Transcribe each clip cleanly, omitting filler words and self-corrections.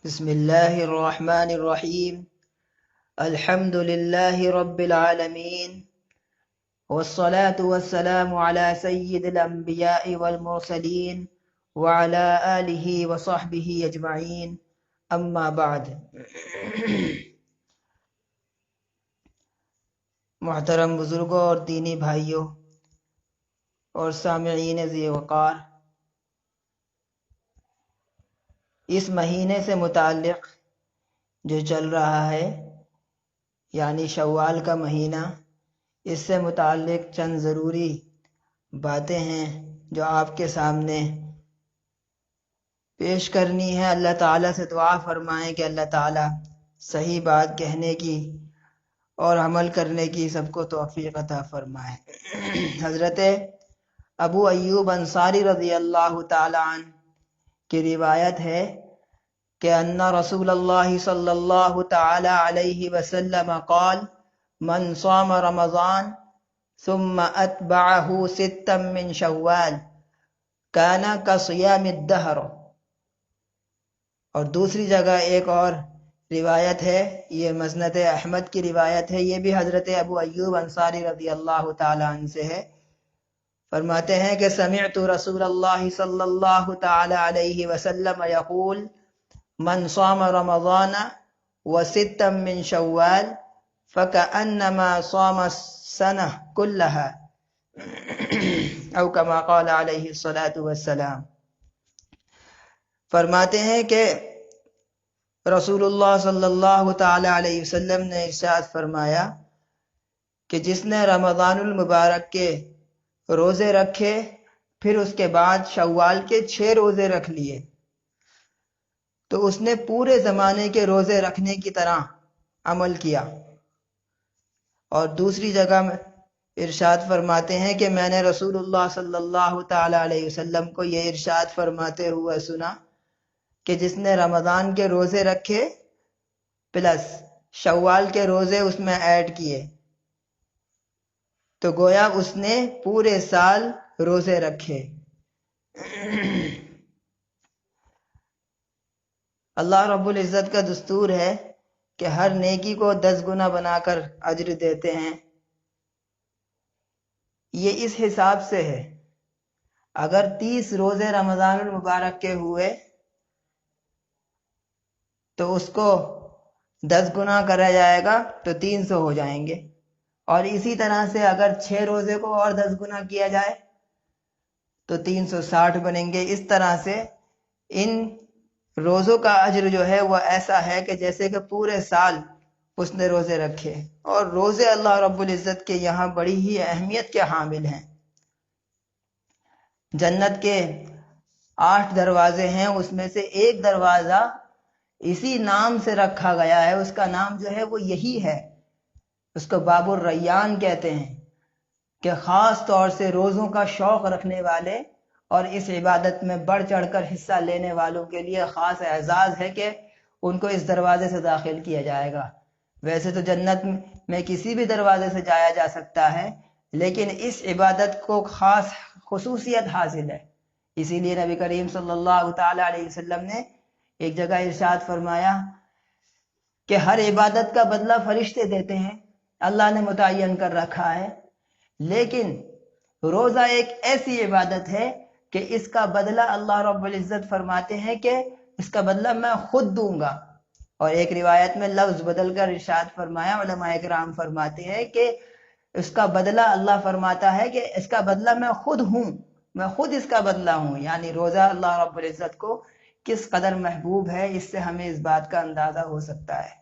بسم الله الرحمن الرحيم. الحمد لله رب العالمين، والصلاة والسلام على سيد الأنبياء والمرسلين وعلى آله وصحبه أجمعين. أما بعد. محترم بزرگوں اور دینی بھائیوں اور سامعین ذی وقار، اس مہینے سے متعلق جو چل رہا ہے یعنی شوال کا مہینہ، اس سے متعلق چند ضروری باتیں ہیں جو آپ کے سامنے پیش کرنی ہے۔ اللہ تعالیٰ سے دعا فرمائیں کہ اللہ تعالیٰ صحیح بات کہنے کی اور عمل کرنے کی سب کو توفیق عطا فرمائے۔ حضرت ابو ایوب انصاری رضی اللہ تعالیٰ عنہ کی روایت ہے کہ ان رسول اللہ صلی اللہ تعالی علیہ وسلم قال من صام رمضان ثم اتبعہ ستا من شوال کان کصیام الدہر۔ اور دوسری جگہ ایک اور روایت ہے، یہ مسند احمد کی روایت ہے، یہ بھی حضرت ابو ایوب انصاری رضی اللہ تعالی عنہ سے ہے۔ فرماتے ہیں کہ سمعت رسول اللہ صلی اللہ تعالی علیہ وسلم یقول من صام رمضان وستا من شوال فکأنما صام السنہ کلہا او کما قال علیہ الصلاۃ والسلام۔ فرماتے ہیں کہ رسول اللہ صلی اللہ تعالی علیہ وسلم نے ارشاد فرمایا کہ جس نے رمضان المبارک کے روزے رکھے پھر اس کے بعد شوال کے 6 روزے رکھ لیے تو اس نے پورے زمانے کے روزے رکھنے کی طرح عمل کیا۔ اور دوسری جگہ میں ارشاد فرماتے ہیں کہ میں نے رسول اللہ صلی اللہ تعالی علیہ وسلم کو یہ ارشاد فرماتے ہوئے سنا کہ جس نے رمضان کے روزے رکھے پلس شوال کے روزے اس میں ایڈ کیے تو گویا اس نے پورے سال روزے رکھے۔ اللہ رب العزت کا دستور ہے کہ ہر نیکی کو 10 گنا بنا کر اجر دیتے ہیں۔ یہ اس حساب سے ہے، اگر 30 روزے رمضان المبارک کے ہوئے تو اس کو 10 گنا کرا جائے گا تو 300 ہو جائیں گے، اور اسی طرح سے اگر 6 روزے کو اور 10 گنا کیا جائے تو 360 بنیں گے۔ اس طرح سے ان روزوں کا اجر جو ہے وہ ایسا ہے کہ جیسے کہ پورے سال اس نے روزے رکھے۔ اور روزے اللہ رب العزت کے یہاں بڑی ہی اہمیت کے حامل ہیں۔ جنت کے 8 دروازے ہیں، اس میں سے ایک دروازہ اسی نام سے رکھا گیا ہے، اس کا نام جو ہے وہ یہی ہے، اس کو باب الریان کہتے ہیں، کہ خاص طور سے روزوں کا شوق رکھنے والے اور اس عبادت میں بڑھ چڑھ کر حصہ لینے والوں کے لیے خاص اعزاز ہے کہ ان کو اس دروازے سے داخل کیا جائے گا۔ ویسے تو جنت میں کسی بھی دروازے سے جایا جا سکتا ہے، لیکن اس عبادت کو خاص خصوصیت حاصل ہے۔ اسی لیے نبی کریم صلی اللہ تعالی علیہ وسلم نے ایک جگہ ارشاد فرمایا کہ ہر عبادت کا بدلہ فرشتے دیتے ہیں، اللہ نے متعین کر رکھا ہے، لیکن روزہ ایک ایسی عبادت ہے کہ اس کا بدلہ اللہ رب العزت فرماتے ہیں کہ اس کا بدلہ میں خود دوں گا۔ اور ایک روایت میں لفظ بدل کر ارشاد فرمایا، علماء کرام فرماتے ہیں کہ اس کا بدلہ اللہ فرماتا ہے کہ اس کا بدلہ میں خود ہوں، میں خود اس کا بدلہ ہوں۔ یعنی روزہ اللہ رب العزت کو کس قدر محبوب ہے، اس سے ہمیں اس بات کا اندازہ ہو سکتا ہے۔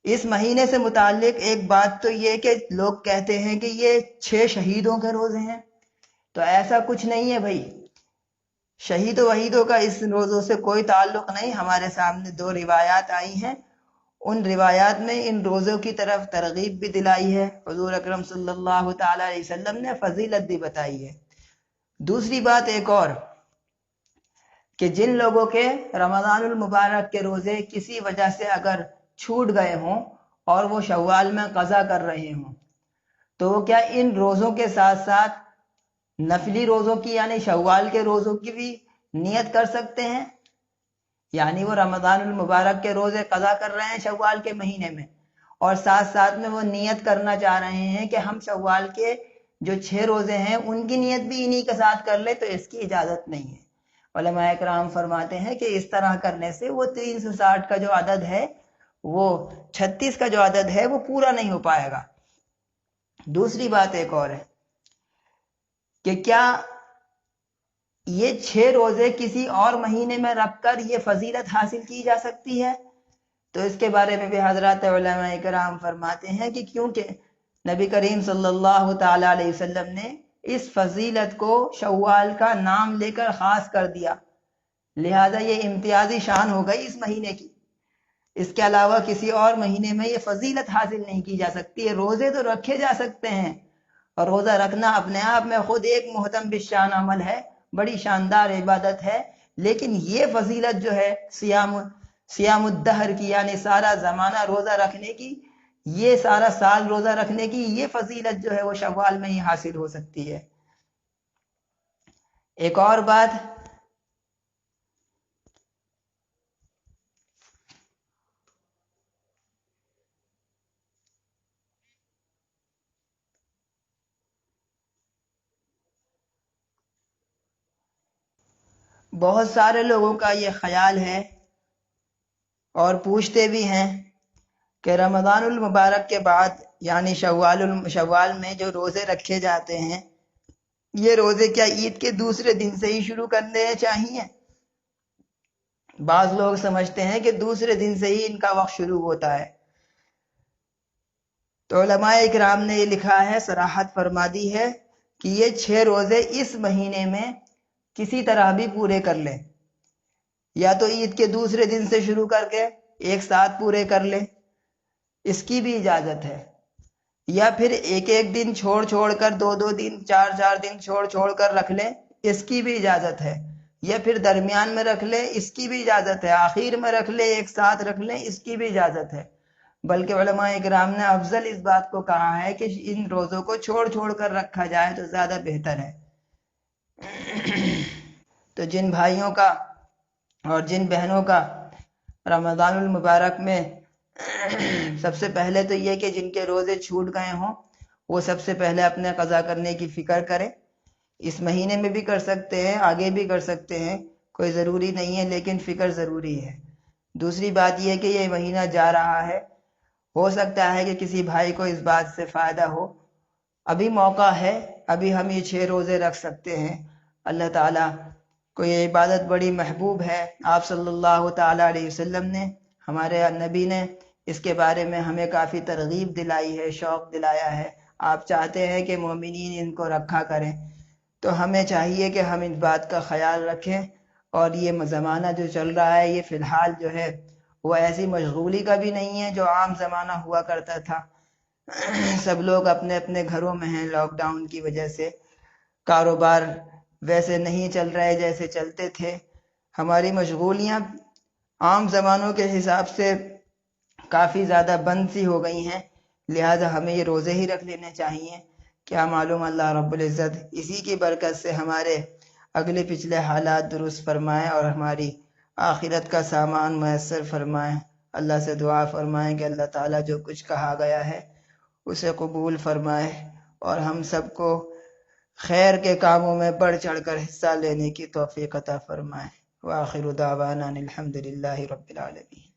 اس مہینے سے متعلق ایک بات تو یہ کہ لوگ کہتے ہیں کہ یہ 6 شہیدوں کے روزے ہیں، تو ایسا کچھ نہیں ہے بھائی، شہید و وحیدوں کا اس روزوں سے کوئی تعلق نہیں۔ ہمارے سامنے 2 روایات آئی ہیں، ان روایات میں ان روزوں کی طرف ترغیب بھی دلائی ہے، حضور اکرم صلی اللہ تعالی علیہ وسلم نے فضیلت بھی بتائی ہے۔ دوسری بات ایک اور کہ جن لوگوں کے رمضان المبارک کے روزے کسی وجہ سے اگر چھوٹ گئے ہوں اور وہ شوال میں قضا کر رہے ہوں تو وہ کیا ان روزوں کے ساتھ ساتھ نفلی روزوں کی یعنی شوال کے روزوں کی بھی نیت کر سکتے ہیں؟ یعنی وہ رمضان المبارک کے روزے قضا کر رہے ہیں شوال کے مہینے میں، اور ساتھ ساتھ میں وہ نیت کرنا چاہ رہے ہیں کہ ہم شوال کے جو 6 روزے ہیں ان کی نیت بھی انہی کے ساتھ کر لے، تو اس کی اجازت نہیں ہے۔ علماء کرام فرماتے ہیں کہ اس طرح کرنے سے وہ 360 کا جو عدد ہے، وہ 36 کا جو عدد ہے وہ پورا نہیں ہو پائے گا۔ دوسری بات ایک اور ہے کہ کیا یہ 6 روزے کسی اور مہینے میں رکھ کر یہ فضیلت حاصل کی جا سکتی ہے؟ تو اس کے بارے میں بھی حضرات علماء کرام فرماتے ہیں کہ کیونکہ نبی کریم صلی اللہ تعالی علیہ وسلم نے اس فضیلت کو شوال کا نام لے کر خاص کر دیا، لہذا یہ امتیازی شان ہو گئی اس مہینے کی۔ اس کے علاوہ کسی اور مہینے میں یہ فضیلت حاصل نہیں کی جا سکتی ہے۔ روزے تو رکھے جا سکتے ہیں، اور روزہ رکھنا اپنے آپ میں خود ایک محتم بالشان عمل ہے، بڑی شاندار عبادت ہے، لیکن یہ فضیلت جو ہے سیام الدہر کی، یعنی سارا زمانہ روزہ رکھنے کی، یہ سارا سال روزہ رکھنے کی یہ فضیلت جو ہے وہ شوال میں ہی حاصل ہو سکتی ہے۔ ایک اور بات، بہت سارے لوگوں کا یہ خیال ہے اور پوچھتے بھی ہیں کہ رمضان المبارک کے بعد یعنی شوال میں جو روزے رکھے جاتے ہیں، یہ روزے کیا عید کے دوسرے دن سے ہی شروع کرنے چاہیے؟ بعض لوگ سمجھتے ہیں کہ دوسرے دن سے ہی ان کا وقت شروع ہوتا ہے۔ تو علماء اکرام نے یہ لکھا ہے، صراحت فرما دی ہے کہ یہ 6 روزے اس مہینے میں کسی طرح بھی پورے کر لیں، یا تو عید کے دوسرے دن سے شروع کر کے ایک ساتھ پورے کر لیں، اس کی بھی اجازت ہے، یا پھر ایک ایک دن چھوڑ کر 2 دن 4 دن چھوڑ کر رکھ لیں، اس کی بھی اجازت ہے، یا پھر درمیان میں رکھ لیں، اس کی بھی اجازت ہے، آخر میں رکھ لیں، ایک ساتھ رکھ لیں، اس کی بھی اجازت ہے۔ بلکہ علماء اکرام نے افضل اس بات کو کہا ہے کہ ان روزوں کو چھوڑ کر رکھا جائے تو زیادہ بہتر ہے۔ تو جن بھائیوں کا اور جن بہنوں کا رمضان المبارک میں سب سے پہلے تو یہ کہ جن کے روزے چھوٹ گئے ہوں، وہ سب سے پہلے اپنے قضا کرنے کی فکر کریں۔ اس مہینے میں بھی کر سکتے ہیں، آگے بھی کر سکتے ہیں، کوئی ضروری نہیں ہے، لیکن فکر ضروری ہے۔ دوسری بات یہ کہ یہ مہینہ جا رہا ہے، ہو سکتا ہے کہ کسی بھائی کو اس بات سے فائدہ ہو، ابھی موقع ہے، ابھی ہم یہ 6 روزے رکھ سکتے ہیں۔ اللہ تعالیٰ کو یہ عبادت بڑی محبوب ہے۔ آپ صلی اللہ تعالیٰ علیہ وسلم نے، ہمارے نبی نے اس کے بارے میں ہمیں کافی ترغیب دلائی ہے، شوق دلایا ہے۔ آپ چاہتے ہیں کہ مومنین ان کو رکھا کریں، تو ہمیں چاہیے کہ ہم اس بات کا خیال رکھیں۔ اور یہ زمانہ جو چل رہا ہے، یہ فی الحال جو ہے وہ ایسی مشغولی کا بھی نہیں ہے جو عام زمانہ ہوا کرتا تھا۔ سب لوگ اپنے اپنے گھروں میں ہیں، لاک ڈاؤن کی وجہ سے کاروبار ویسے نہیں چل رہے جیسے چلتے تھے۔ ہماری مشغولیاں عام زمانوں کے حساب سے کافی زیادہ بند سی ہو گئی ہیں، لہذا ہمیں یہ روزے ہی رکھ لینے چاہیے۔ کیا معلوم اللہ رب العزت اسی کی برکت سے ہمارے اگلے پچھلے حالات درست فرمائیں اور ہماری آخرت کا سامان میسر فرمائیں۔ اللہ سے دعا فرمائیں کہ اللہ تعالیٰ جو کچھ کہا گیا ہے اسے قبول فرمائے، اور ہم سب کو خیر کے کاموں میں بڑھ چڑھ کر حصہ لینے کی توفیق عطا فرمائے۔ وآخر دعوانا الحمد للہ رب العالمین۔